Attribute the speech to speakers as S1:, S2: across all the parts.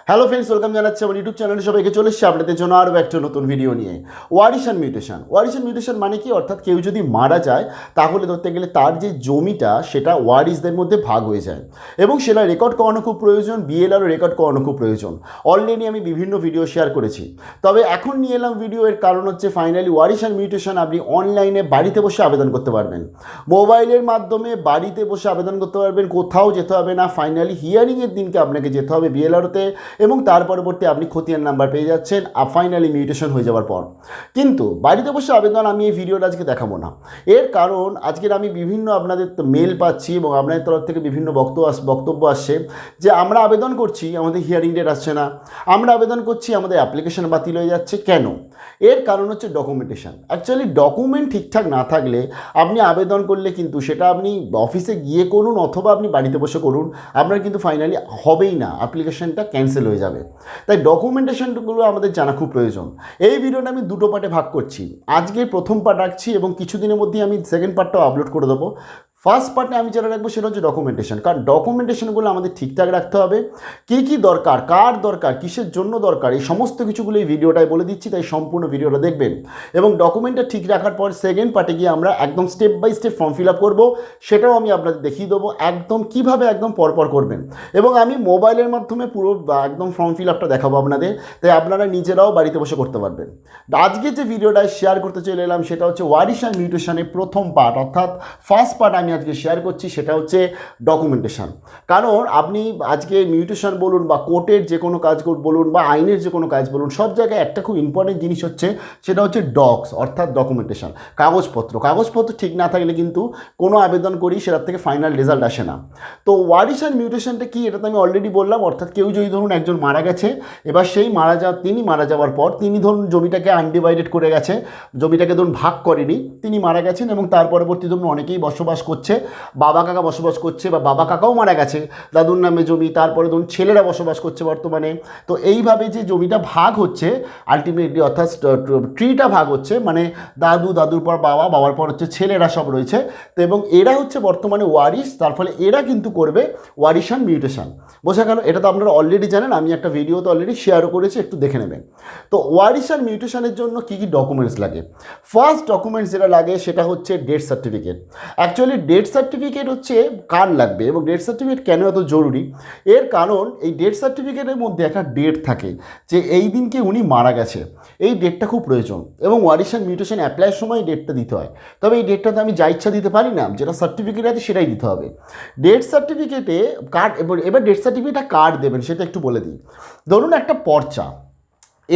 S1: Hello friends, welcome জানাচ্ছি আমার YouTube চ্যানেলে সবাইকে। চলে এসেছি আপনাদের জন্য আরও একটা নতুন ভিডিও নিয়ে। ওয়ারিশন মিউটেশন। ওয়ারিশন মিউটেশন মানে কি? অর্থাৎ কেউ যদি মারা যায় তাহলে ধরতে গেলে তার যে জমিটা সেটা ওয়ারিশদের মধ্যে ভাগ হয়ে যায়, এবং সেটা রেকর্ড করানো খুব প্রয়োজন। বিএলআরও রেকর্ড করানো খুব প্রয়োজন। অলরেডি আমি বিভিন্ন ভিডিও শেয়ার করেছি, তবে এখন নিয়ে এলাম ভিডিও। এর কারণ হচ্ছে ফাইনালি ওয়ারিশন মিউটেশন আপনি অনলাইনে বাড়িতে বসে আবেদন করতে পারবেন। মোবাইলের মাধ্যমে বাড়িতে বসে আবেদন করতে পারবেন, কোথাও যেতে হবে না। ফাইনালি হিয়ারিংয়ের দিনকে আপনাকে যেতে হবে বিএলআরতে, এবং তার পরবর্তী আপনি খতিয়ান নাম্বার পেয়ে যাচ্ছেন ফাইনালি মিউটেশন হয়ে যাওয়ার পর। কিন্তু বাড়িতে বসে আবেদন আমি এই ভিডিওটা আজকে দেখাবো না। এর কারণ আজকের আমি বিভিন্ন আপনাদের মেল পাচ্ছি এবং আপনাদের তরফ থেকে বিভিন্ন বক্তব্য আসছে যে আমরা আবেদন করছি, আমাদের হিয়ারিং ডেট আসছে না, আমরা আবেদন করছি, আমাদের অ্যাপ্লিকেশন বাতিল হয়ে যাচ্ছে। কেন? এর কারণ হচ্ছে ডকুমেন্টেশন। অ্যাকচুয়ালি ডকুমেন্ট ঠিকঠাক না থাকলে আপনি আবেদন করলে কিন্তু সেটা আপনি অফিসে গিয়ে করুন অথবা আপনি বাড়িতে বসে করুন, আপনার কিন্তু ফাইনালি হবেই না, অ্যাপ্লিকেশনটা ক্যান্সেল হয়ে যাবে। তাই ডকুমেন্টেশনগুলো আমাদের জানা খুব প্রয়োজন। এই ভিডিওটা আমি দুটো পার্টে ভাগ করছি। আজকে প্রথম পার্ট রাখছি এবং কিছুদিনের মধ্যেই আমি সেকেন্ড পার্টটাও আপলোড করে দেবো। ফার্স্ট পার্টে আমি যেটা রাখবো সেটা হচ্ছে ডকুমেন্টেশন, কারণ ডকুমেন্টেশনগুলো আমাদের ঠিকঠাক রাখতে হবে। কী দরকার, কার দরকার, কিসের জন্য দরকার, এই সমস্ত কিছুগুলো এই ভিডিওটায় বলে দিচ্ছি। তাই সম্পূর্ণ ভিডিওটা দেখবেন এবং ডকুমেন্টটা ঠিক রাখার পর সেকেন্ড পার্টে গিয়ে আমরা একদম step by step form fill up করবো। সেটাও আমি আপনাদের দেখিয়ে দেবো একদম কীভাবে একদম পরপর করবেন, এবং আমি মোবাইলের মাধ্যমে পুরো একদম ফর্ম ফিল আপটা দেখাবো আপনাদের। তাই আপনারা নিজেরাও বাড়িতে বসে করতে পারবেন। আজকে যে ভিডিওটা শেয়ার করতে চলে এলাম সেটা হচ্ছে ওয়ারিশন মিউটেশনের প্রথম পার্ট, অর্থাৎ ফার্স্ট পার্ট আমি আজকে শেয়ার করছি। সেটা হচ্ছে ডকুমেন্টেশন। কারণ আপনি আজকে মিউটেশন বলুন বা কোর্টের যে কোনো কাজ বলুন বা আইনের যে কোনো কাজ বলুন, সব জায়গায় একটা খুব ইম্পর্টেন্ট জিনিস হচ্ছে সেটা হচ্ছে ডক্স, অর্থাৎ ডকুমেন্টেশন, কাগজপত্র ঠিক না থাকলে কিন্তু কোনো আবেদন করি সেটার থেকে ফাইনাল রেজাল্ট আসে না। তো ওয়ারিশন মিউটেশনটা কি, এটা তো আমি অলরেডি বললাম। অর্থাৎ কেউ যদি ধরুন একজন মারা গেছে, এবার তিনি মারা যাওয়ার পর তিনি ধরুন জমিটাকে আনডিভাইডেড করে গেছে, জমিটাকে ধরুন ভাগ করেনি, তিনি মারা গেছেন এবং তার পরবর্তী ধরুন অনেকেই বসবাস করছে, বাবা কাকা বসবাস করছে বা বাবা কাকাও মারা গেছে, দাদুর নামে জমি, তারপরে ধরুন ছেলেরা বসবাস করছে বর্তমানে। তো এইভাবে যে জমিটা ভাগ হচ্ছে আলটিমেটলি, অর্থাৎ ট্রিটা ভাগ হচ্ছে, মানে দাদুর পর বাবা, বাবার পর হচ্ছে ছেলেরা সব রয়েছে। তো এবং এরা হচ্ছে বর্তমানে ওয়ারিশ, তার ফলে এরা কিন্তু করবে ওয়ারিশন মিউটেশন। বোঝা গেল? এটা তো আপনারা অলরেডি জানেন, আমি একটা ভিডিওতে অলরেডি শেয়ারও করেছি, একটু দেখে নেবেন। তো ওয়ারিশন মিউটেশনের জন্য কী কী ডকুমেন্টস লাগে? ফার্স্ট ডকুমেন্টস যেটা লাগে সেটা হচ্ছে death certificate. Actually death certificate হচ্ছে কার লাগবে এবং ডেথ সার্টিফিকেট কেন এত জরুরি? এর কারণ এই ডেথ সার্টিফিকেটের মধ্যে একটা ডেট থাকে যে এই দিনকে উনি মারা গেছে, এই ডেটটা খুব প্রয়োজন, এবং ওয়ারিশন মিউটেশন অ্যাপ্লাইয়ের সময় ডেটটা দিতে হয়। তবে এই ডেটটা তো আমি যা ইচ্ছা দিতে পারি না, যেটা সার্টিফিকেট আছে সেটাই দিতে হবে। ডেথ সার্টিফিকেটে কার্ড, এবার ডেথ সার্টিফিকেটটা কার্ড দেবেন সেটা একটু বলে দিই। ধরুন একটা পর্চা,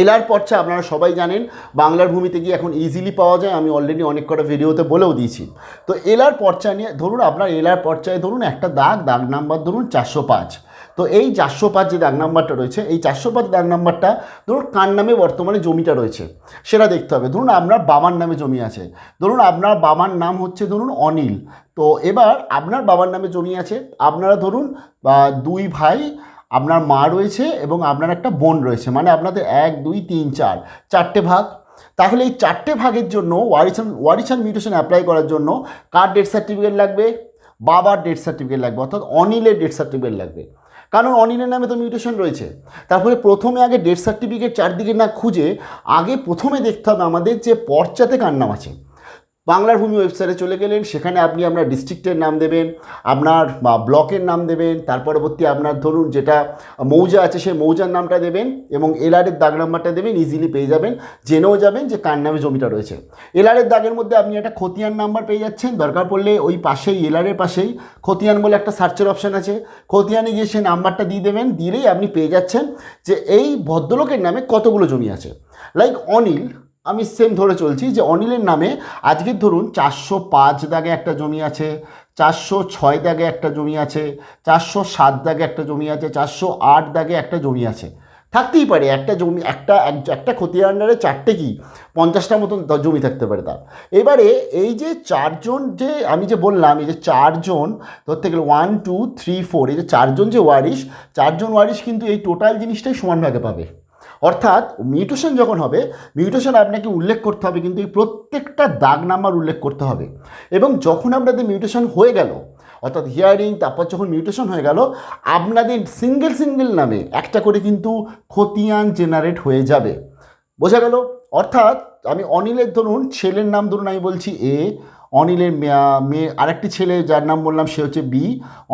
S1: এলার পর্চা আপনারা সবাই জানেন, বাংলার ভূমিতে গিয়ে এখন ইজিলি পাওয়া যায়, আমি অলরেডি অনেক কটা ভিডিওতে বলেও দিয়েছি। তো এলার পর্চা নিয়ে ধরুন আপনার এলার পর্চায় ধরুন একটা দাগ নাম্বার ধরুন 405। তো এই 405 যে দাগ নাম্বারটা রয়েছে, এই 405 দাগ নাম্বারটা ধরুন কার নামে বর্তমানে জমিটা রয়েছে সেটা দেখতে হবে। ধরুন আপনার বাবার নামে জমি আছে, ধরুন আপনার বাবার নাম হচ্ছে ধরুন অনিল। তো এবার আপনার বাবার নামে জমি আছে, আপনারা ধরুন 2 ভাই, আপনার মা রয়েছে এবং আপনার একটা বোন রয়েছে, মানে আপনাদের 1 2 3 4 4টে ভাগ। তাহলে এই 4টে ভাগের জন্য ওয়ারিশন মিউটেশন অ্যাপ্লাই করার জন্য কার ডেথ সার্টিফিকেট লাগবে? বাবার ডেথ সার্টিফিকেট লাগবে, অর্থাৎ অনিলের ডেথ সার্টিফিকেট লাগবে, কারণ অনিলের নামে তো মিউটেশন রয়েছে। তারপরে প্রথমে আগে ডেথ সার্টিফিকেট চারদিকে না খুঁজে আগে প্রথমে দেখতে হবে আমাদের যে পর্চাতে কার নাম আছে। বাংলারভূমি ওয়েবসাইটে চলে গেলেন, সেখানে আপনি আপনার ডিস্ট্রিক্টের নাম দেবেন, আপনার ব্লকের নাম দেবেন, তার পরবর্তী আপনার ধরুন যেটা মৌজা আছে সেই মৌজার নামটা দেবেন এবং এলআরের দাগ নাম্বারটা দেবেন, ইজিলি পেয়ে যাবেন, জেনেও যাবেন যে কার নামে জমিটা রয়েছে। এলআরের দাগের মধ্যে আপনি একটা খতিয়ান নাম্বার পেয়ে যাচ্ছেন, দরকার পড়লে ওই পাশেই এলআরের পাশেই খতিয়ান বলে একটা সার্চের অপশান আছে, খতিয়ানে গিয়ে সেই নাম্বারটা দিয়ে দেবেন, দিলেই আপনি পেয়ে যাচ্ছেন যে এই ভদ্রলোকের নামে কতগুলো জমি আছে। লাইক অনিল, আমি সেম ধরে চলছি যে অনিলের নামে আজকের ধরুন 405 দাগে একটা জমি আছে, 406 দাগে একটা জমি আছে, 407 দাগে একটা জমি আছে, 408 দাগে একটা জমি আছে। থাকতেই পারে একটা জমি, একটা খতিয়ান আন্ডারে 4টে কি 50টার মতন জমি থাকতে পারে তার। এবারে এই যে 4জন, যে আমি যে বললাম এই যে 4জন ধরতে গেলে 1 2 3 4, এই যে 4জন যে ওয়ারিশ, 4জন ওয়ারিশ কিন্তু এই টোটাল জিনিসটাই সমান ভাগে পাবে। অর্থাৎ মিউটেশন যখন হবে, মিউটেশন আপনাকে উল্লেখ করতে হবে, কিন্তু এই প্রত্যেকটা দাগ নাম্বার উল্লেখ করতে হবে। এবং যখন আপনাদের মিউটেশন হয়ে গেল, অর্থাৎ হিয়ারিং, তারপর যখন মিউটেশন হয়ে গেল আপনাদের সিঙ্গেল নামে একটা করে কিন্তু খতিয়ান জেনারেট হয়ে যাবে। বোঝা গেল? অর্থাৎ আমি অনিলের ধরুন ছেলের নাম ধরুন আমি বলছি এ, অনিলের মেয়ে আরেকটি ছেলে যার নাম বললাম সে হচ্ছে বি,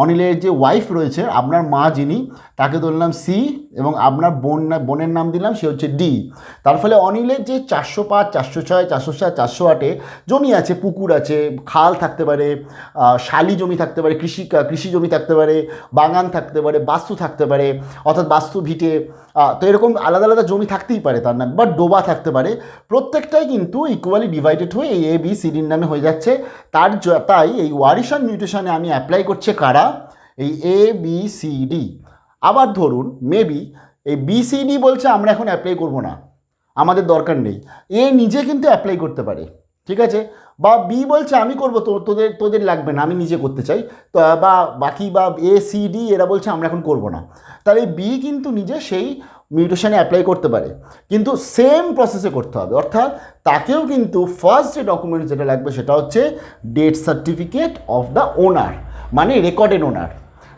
S1: অনিলের যে ওয়াইফ রয়েছে আপনার মা যিনি তাকে ধরলাম সি, এবং আপনার বোনের নাম দিলাম সে হচ্ছে ডি। তার ফলে অনিলের যে 405, 406, 407, 408 জমি আছে, পুকুর আছে, খাল থাকতে পারে, শালি জমি থাকতে পারে, কৃষি জমি থাকতে পারে, বাগান থাকতে পারে, বাস্তু থাকতে পারে, অর্থাৎ বাস্তু ভিটে, তো এরকম আলাদা আলাদা জমি থাকতেই পারে তার নাম, বা ডোবা থাকতে পারে। প্রত্যেকটাই কিন্তু ইকুয়ালি ডিভাইডেড হয়ে এই এ বি সি ডির নামে হয়ে যাচ্ছে। তাই এই ওয়ারিশন মিউটেশনে আমি অ্যাপ্লাই করছে কারা? এই এ বি সি ডি। আবার ধরুন মেবি এই বি সি ডি বলছে আমরা এখন অ্যাপ্লাই করব না, আমাদের দরকার নেই, এ নিজে কিন্তু অ্যাপ্লাই করতে পারে, ঠিক আছে? বা বি বলছে আমি করবো, তোদের লাগবে না, আমি নিজে করতে চাই, তো বা বাকি বা এ সি ডি এরা বলছে আমরা এখন করব না, তাহলে বি কিন্তু নিজে সেই মিউটেশনে অ্যাপ্লাই করতে পারে, কিন্তু সেম প্রসেসে করতে হবে। অর্থাৎ তাকেও কিন্তু ফার্স্ট যে ডকুমেন্ট যেটা লাগবে সেটা হচ্ছে death certificate of the owner, মানে রেকর্ডেড ওনার,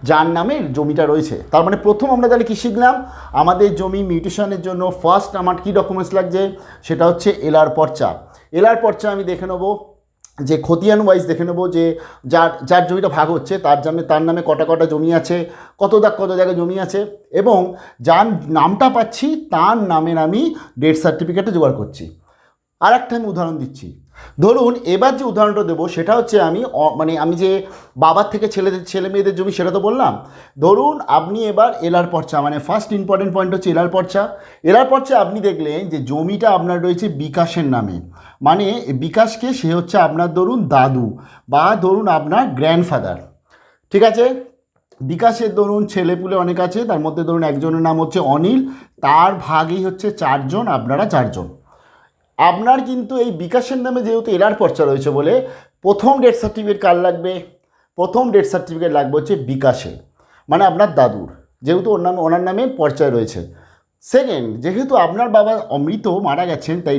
S1: যার নামে জমিটা রয়েছে। তার মানে প্রথম আমরা তাহলে কী শিখলাম? আমাদের জমি মিউটেশনের জন্য ফার্স্ট আমার কী ডকুমেন্টস লাগছে? সেটা হচ্ছে এলআর পর্চা। এলআর পর্চা আমি দেখে নেবো যে খতিয়ান ওয়াইজ দেখে নেবো যে যার জমিটা ভাগ হচ্ছে তার নামে কটা জমি আছে, কত জায়গায় জমি আছে, এবং যার নামটা পাচ্ছি তার নামের আমি ডেথ সার্টিফিকেটটা জোগাড় করছি। আর একটা আমি উদাহরণ দিচ্ছি। ধরুন এবার যে উদাহরণটা দেবো সেটা হচ্ছে আমি যে বাবার থেকে ছেলে মেয়েদের জমি সেটা তো বললাম। ধরুন আপনি এবার এলআর পর্চা, মানে ফার্স্ট ইম্পর্টেন্ট পয়েন্ট হচ্ছে এলআর পর্চা। এলআর পর্চা আপনি দেখলেন যে জমিটা আপনার রয়েছে বিকাশের নামে, মানে বিকাশকে সে হচ্ছে আপনার ধরুন দাদু বা ধরুন আপনার গ্র্যান্ডফাদার, ঠিক আছে? বিকাশের ধরুন ছেলেপুলে অনেক আছে, তার মধ্যে ধরুন একজনের নাম হচ্ছে অনিল, তার ভাগই হচ্ছে 4 জন, আপনারা 4 জন। আপনার কিন্তু এই বিকাশের নামে যেহেতু এলআর পর্চা রয়েছে বলে প্রথম ডেথ সার্টিফিকেট কার লাগবে? প্রথম ডেথ সার্টিফিকেট লাগবে হচ্ছে বিকাশে, মানে আপনার দাদুর, যেহেতু ওনার নামে পর্চায় রয়েছে। সেকেন্ড, যেহেতু আপনার বাবা অমৃত মারা গেছেন তাই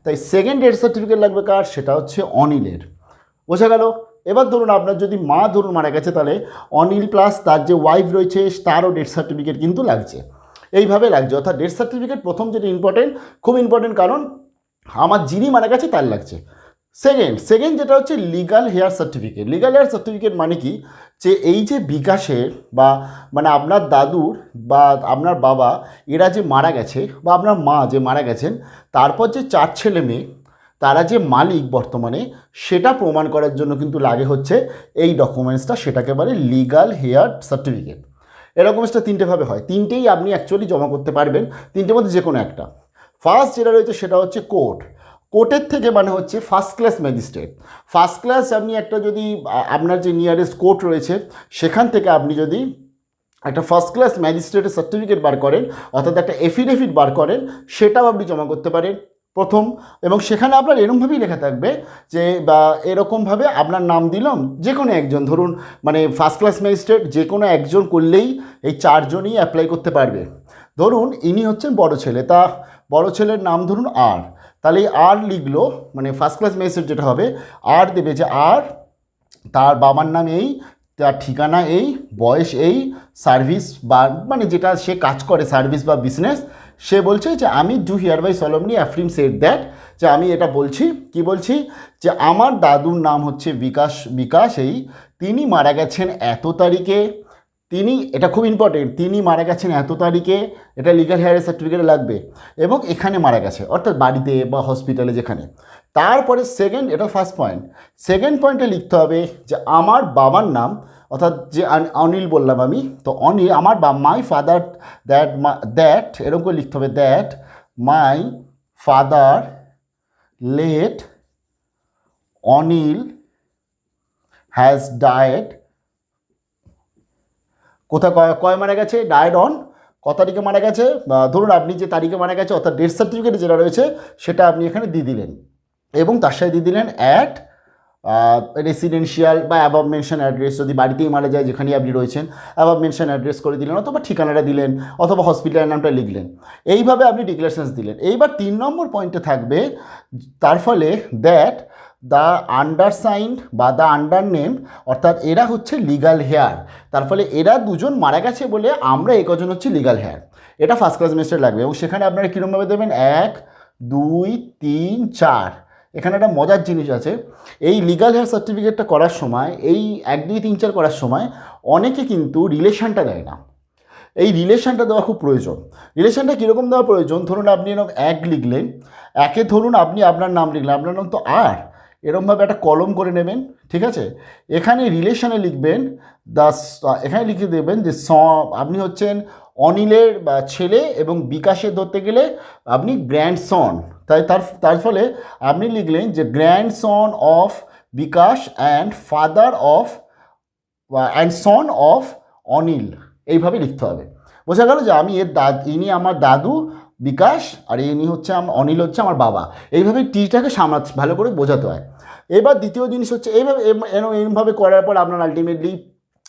S1: তাই সেকেন্ড ডেথ সার্টিফিকেট লাগবে কার? সেটা হচ্ছে অনিলের। বোঝা গেল? এবার ধরুন আপনার যদি মা ধরুন মারা গেছে তাহলে অনিল প্লাস তার যে ওয়াইফ রয়েছে তারও ডেথ সার্টিফিকেট কিন্তু লাগছে, এইভাবে লাগছে। অর্থাৎ ডেথ সার্টিফিকেট প্রথম যেটা ইম্পর্টেন্ট, খুব ইম্পর্টেন্ট, কারণ আমার যিনি মারা গেছে তার লাগছে। সেকেন্ড যেটা হচ্ছে legal hair certificate. Legal hair certificate মানে কি? যে এই যে বিকাশের বা মানে আপনার দাদুর বা আপনার বাবা এরা যে মারা গেছে, বা আপনার মা যে মারা গেছেন, তারপর যে 4 ছেলে মেয়ে তারা যে মালিক বর্তমানে, সেটা প্রমাণ করার জন্য কিন্তু লাগে হচ্ছে এই ডকুমেন্টসটা, সেটাকে বলে লিগাল হেয়ার সার্টিফিকেট। এই ডকুমেন্টসটা 3টে ভাবে হয়, 3টেই আপনি অ্যাকচুয়ালি জমা করতে পারবেন, 3টের মধ্যে যে কোনো একটা। ফার্স্ট যেটা রয়েছে সেটা হচ্ছে কোর্টের থেকে, মানে হচ্ছে first class magistrate. First class আপনি একটা যদি আপনার যে নিয়ারেস্ট কোর্ট রয়েছে সেখান থেকে আপনি যদি একটা ফার্স্ট ক্লাস ম্যাজিস্ট্রেটের সার্টিফিকেট বার করেন, অর্থাৎ একটা এফিডেভিট বার করেন, সেটাও আপনি জমা করতে পারেন প্রথম। এবং সেখানে আপনার এরকমভাবেই লেখা থাকবে যে বা এরকমভাবে আপনার নাম দিলাম, যে কোনো একজন, ধরুন মানে ফার্স্ট ক্লাস ম্যাজিস্ট্রেট যে কোনো একজন করলেই এই 4 জনই অ্যাপ্লাই করতে পারবে। ধরুন ইনি হচ্ছেন বড় ছেলে, তা বড় ছেলের নাম ধরুন আর, তাহলে এই আর লিখলো, মানে ফার্স্ট ক্লাস ম্যাজিস্ট্রেট যেটা হবে আর দেবে যে আর, তার বাবার নাম এই, তার ঠিকানা এই, বয়স এই, সার্ভিস বা মানে যেটা সে কাজ করে সার্ভিস বা বিজনেস, সে বলছে যে আমি do hereby solemnly affirm said that, যে আমি এটা বলছি, কি বলছি, যে আমার দাদুর নাম হচ্ছে বিকাশ এই, তিনি মারা গেছেন এত তারিখে, তিনি, এটা খুব ইম্পর্টেন্ট, তিনি মারা গেছেন এত তারিখে, এটা লিগাল হেয়ার সার্টিফিকেটে লাগবে, এবং এখানে মারা গেছে, অর্থাৎ বাড়িতে বা হসপিটালে যেখানে। তারপরে সেকেন্ড, এটা ফার্স্ট পয়েন্ট, সেকেন্ড পয়েন্টে লিখতে হবে যে আমার বাবার নাম, অর্থাৎ যে অনিল বললাম আমি, তো অনিল আমার মাই ফাদার দ্যাট এরকম করে লিখতে হবে, that my father late Anil has died, কোথায় কয় মারা গেছে, ডায়েড অন ক তারিখে মারা গেছে, ধরুন আপনি যে তারিখে মারা গেছে অর্থাৎ ডেথ সার্টিফিকেটে যেটা রয়েছে সেটা আপনি এখানে দিয়ে দিলেন, এবং তার সাথে দিয়ে দিলেন অ্যাট রেসিডেন্সিয়াল বা অ্যাবভ মেনশন অ্যাড্রেস, যদি বাড়িতেই মারা যায় যেখানে আপনি রয়েছেন অ্যাবভ মেনশন অ্যাড্রেস করে দিলেন, অথবা ঠিকানাটা দিলেন, অথবা হসপিটালের নামটা লিখলেন, এইভাবে আপনি ডিক্লারেশনস দিলেন। এইবার 3 নম্বর পয়েন্টে থাকবে, তার ফলে দ্যাট দ্য আন্ডারসাইন্ড বা দ্য আন্ডার নেম, অর্থাৎ এরা হচ্ছে লিগাল হেয়ার। তার ফলে এরা দুজন মারা গেছে বলে আমরা এই কজন হচ্ছে লিগাল হেয়ার। এটা ফার্স্ট ক্লাস ম্যাজিস্ট্রেট লাগবে। এবং সেখানে আপনারা কীরকমভাবে দেবেন, 1 2 3 4। এখানে একটা মজার জিনিস আছে, এই লিগাল হেয়ার সার্টিফিকেটটা করার সময়, এই 1 2 3 4 করার সময় অনেকে কিন্তু রিলেশনটা দেয় না। এই রিলেশনটা দেওয়া খুব প্রয়োজন। রিলেশনটা কীরকম দেওয়া প্রয়োজন, ধরুন আপনি এরকম 1 লিখলেন, একে ধরুন আপনি আপনার নাম লিখলেন, আপনার নাম তো আর, এরকমভাবে একটা কলম করে নেবেন, ঠিক আছে। এখানে রিলেশনে লিখবেন এখানে লিখে দেবেন যে আপনি হচ্ছেন অনিলের বা ছেলে, এবং বিকাশের ধরতে গেলে আপনি গ্র্যান্ডসন, তাই তার ফলে আপনি লিখলেন যে grandson of Bikash and father of and son of Anil, এইভাবে লিখতে হবে। বোঝা গেল যে আমি ইনি আমার দাদু বিকাশ, আর ইনি হচ্ছে অনিল হচ্ছে আমার বাবা। এইভাবে টিটাকে ভালো করে বোঝাতে হয়। এবার দ্বিতীয় জিনিস হচ্ছে এইভাবে করার পর আপনার আলটিমেটলি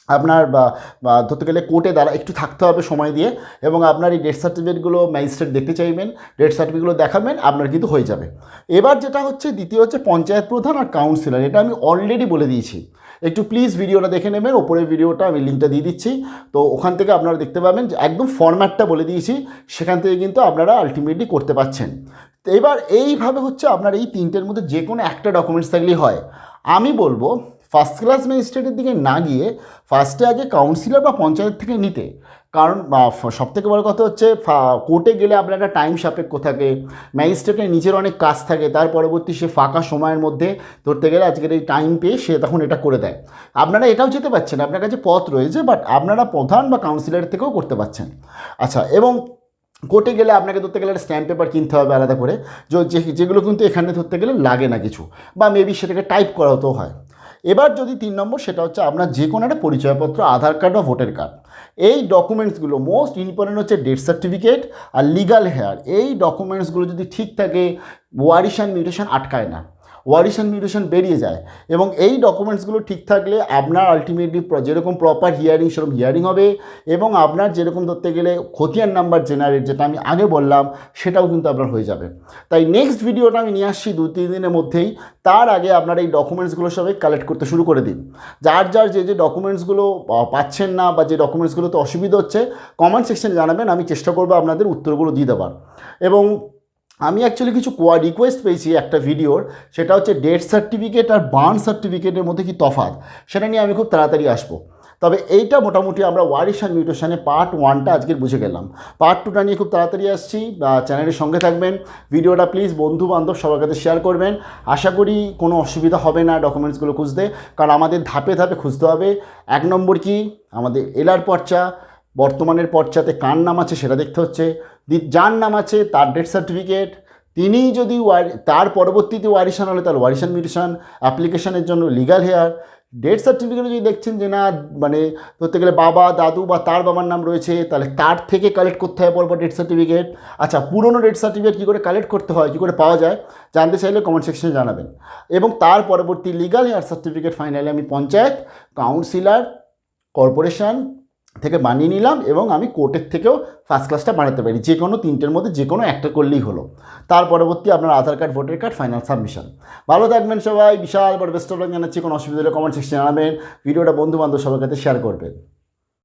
S1: আপনার ধরতে গেলে কোর্টে দ্বারা একটু থাকতে হবে সময় দিয়ে, এবং আপনার এই ডেথ সার্টিফিকেটগুলো ম্যাজিস্ট্রেট দেখতে চাইবেন, ডেথ সার্টিফিকেটগুলো দেখাবেন, আপনার কিন্তু হয়ে যাবে। এবার যেটা হচ্ছে দ্বিতীয় হচ্ছে পঞ্চায়েত প্রধান আর কাউন্সিলর। এটা আমি অলরেডি বলে দিয়েছি, একটু প্লিজ ভিডিওটা দেখে নেবেন, ওপরের ভিডিওটা আমি লিঙ্কটা দিয়ে দিচ্ছি, তো ওখান থেকে আপনারা দেখতে পাবেন যে একদম ফরম্যাটটা বলে দিয়েছি, সেখান থেকে কিন্তু আপনারা আলটিমেটলি করতে পারছেন। তো এবার এইভাবে হচ্ছে আপনার এই তিনটের মধ্যে যে কোনো একটা ডকুমেন্টস থাকলেই হয়। আমি বলবো ফার্স্ট ক্লাস ম্যাজিস্ট্রেটের দিকে না গিয়ে ফার্স্টে আগে কাউন্সিলর বা পঞ্চায়েত থেকে নিতে, কারণ সবথেকে বড় কথা হচ্ছে কোর্টে গেলে আপনার একটা টাইম সাপেক্ষ থাকে, ম্যাজিস্ট্রেটের নিজের অনেক কাজ থাকে, তার পরবর্তী সে ফাঁকা সময়ের মধ্যে ধরতে গেলে আজকের এই টাইম পেয়ে সে তখন এটা করে দেয়। আপনারা এটাও যেতে পারছেন, আপনার কাছে পথ রয়েছে, বাট আপনারা প্রধান বা কাউন্সিলর থেকেও করতে পারছেন। আচ্ছা, এবং কোর্টে গেলে আপনাকে ধরতে গেলে স্ট্যাম্প পেপার কিনতে হবে আলাদা করে, যেগুলো কিন্তু এখানে ধরতে গেলে লাগে না কিছু, বা মেবি সেটাকে টাইপ করা হতেও হয়। এবার যদি 3 নম্বর, সেটা হচ্ছে আপনার যে কোনো একটা পরিচয়পত্র, আধার কার্ড বা ভোটার কার্ড, এই ডকুমেন্টসগুলো মোস্ট ইম্পর্টেন্ট হচ্ছে ডেথ সার্টিফিকেট আর লিগাল হেয়ার। এই ডকুমেন্টসগুলো যদি ঠিক থাকে, ওয়ারিশন মিউটেশন আটকায় না, ওয়ারিশন মিউটেশন বেরিয়ে যায়। এবং এই ডকুমেন্টসগুলো ঠিক থাকলে আপনার আলটিমেটলি যেরকম প্রপার হিয়ারিং সেরকম হিয়ারিং হবে, এবং আপনার যেরকম ধরতে গেলে খতিয়ান নাম্বার জেনারেট, যেটা আমি আগে বললাম, সেটাও কিন্তু আপনার হয়ে যাবে। তাই নেক্সট ভিডিওটা আমি নিয়ে আসছি 2-3 দিনের মধ্যেই। তার আগে আপনার এই ডকুমেন্টসগুলো সবাই কালেক্ট করতে শুরু করে দিন। যার যে ডকুমেন্টসগুলো পাচ্ছেন না বা যে ডকুমেন্টসগুলোতে অসুবিধা হচ্ছে, কমেন্ট সেকশনে জানাবেন, আমি চেষ্টা করবো আপনাদের উত্তরগুলো দিয়ে দেওয়ার। এবং আমি অ্যাকচুয়ালি কিছু রিকোয়েস্ট পেয়েছি একটা ভিডিওর, সেটা হচ্ছে ডেথ সার্টিফিকেট আর বার্ন সার্টিফিকেটের মধ্যে কি তফাৎ, সেটা নিয়ে আমি খুব তাড়াতাড়ি আসবো। তবে এইটা মোটামুটি আমরা ওয়ারিশন মিউটেশনে পার্ট 1টা আজকে বুঝে গেলাম। পার্ট 2টা নিয়ে খুব তাড়াতাড়ি আসছি, চ্যানেলের সঙ্গে থাকবেন। ভিডিওটা প্লিজ বন্ধু বান্ধব সবার কাছে শেয়ার করবেন। আশা করি কোনো অসুবিধা হবে না ডকুমেন্টসগুলো খুঁজতে, কারণ আমাদের ধাপে ধাপে খুঁজতে হবে। 1 নম্বর কি, আমাদের এলার পর্চা, বর্তমানের পর্চাতে কার নাম আছে সেটা দেখতে হচ্ছে, যার নাম আছে তার ডেথ সার্টিফিকেট, তিনি যদি তার পরবর্তীতে ওয়ারিশন হলে তার ওয়ারিশন মিউটেশন অ্যাপ্লিকেশনের জন্য লিগাল হেয়ার। ডেথ সার্টিফিকেট যদি দেখছেন যে না, মানে ধরতে গেলে বাবা দাদু বা তার বাবার নাম রয়েছে, তাহলে তার থেকে কালেক্ট করতে হয় পরপর ডেথ সার্টিফিকেট। আচ্ছা, পুরনো ডেথ সার্টিফিকেট কী করে কালেক্ট করতে হয়, কী করে পাওয়া যায়, জানতে চাইলে কমেন্ট সেকশনে জানাবেন। এবং তার পরবর্তী লিগাল হেয়ার সার্টিফিকেট ফাইনালি আমি পঞ্চায়েত, কাউন্সিলর, কর্পোরেশন থেকে বানিয়ে নিলাম, এবং আমি কোর্টের থেকেও ফার্স্ট ক্লাসটা বানাতে পারি। যে কোনো 3টের মধ্যে যে কোনো একটা করলেই হলো। তার পরবর্তী আপনার Aadhaar card voter card final submission. ভালো থাকবেন সবাই, বিশাল বড় বেস্ট অফ লাক জানাচ্ছি। কোনো অসুবিধা হলে কমেন্ট সেকশনে জানাবেন, ভিডিওটা বন্ধু বান্ধব সবার কাছে শেয়ার করবেন।